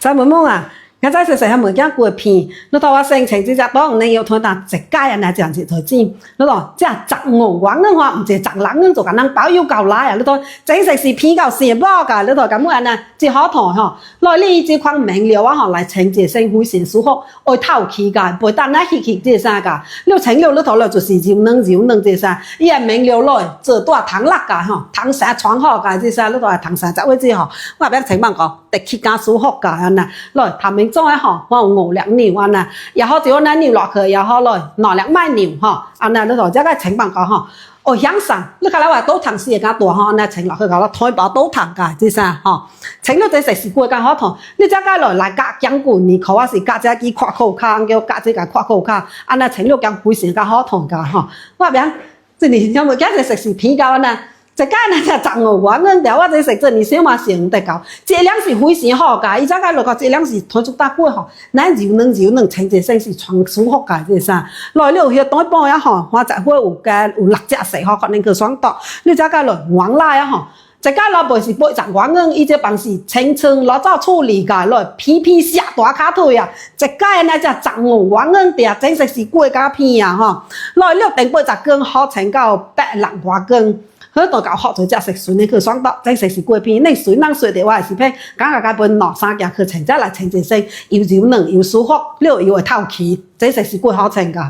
在問問啊，我在細細下物件過片，你睇我生情只只當你要同但一家人來這樣子來知，你睇即係雜我玩嘅話，唔係雜人做緊人包要夠來啊！你睇整食是片夠成包㗎，你睇咁樣啊，只好台嗬，來呢隻款名料啊，嗬來清潔性會成舒服，愛透氣㗎，背單來氣即係㗎，你清料你睇來就是柔嫩即係，伊係名料來做多糖辣㗎嗬，糖曬創好㗎即係，你睇糖曬就會之嗬，我俾請問講，特氣加舒服㗎啊，來頭面裝嗬，我5兩牛啊呐，然後就那牛落去，然後來拿2買牛嗬，啊嗱你睇這個請問講嗬。哦，養生，你睇下話倒糖時間多嗬，那請落去講台包倒糖㗎，即係嗬。請到這食時過間好糖，你這個來隔姜罐，你考下是隔隻幾塊口卡，叫隔隻個塊口卡，啊那請到姜會時間好糖㗎嗬。我話邊，即係有冇幾隻食時偏高呢？這間呢就雜我玩，我哋或者食這你小嘛是唔得搞，這兩是會時好㗎，依家個落個這兩是推出大杯嗬，那柔嫩清潔性是創舒服㗎，即係來了去袋包一行，我就會有6隻食嗬，可能佢爽到，你這個來玩啦一行。這家老婆是背着我們一隻辦事清清攞走處理㗎，來皮下大卡腿啊！這家呢就雜我們哋整食是過家片啊嗬，來了定背着根好成到8人花根。佢度搞學就食水，你佢爽到整食是過片，你水能水的話是偏，講個本攞3件佢成隻嚟清潔性，又柔嫩又舒服，了又會透氣，整食是過好成㗎。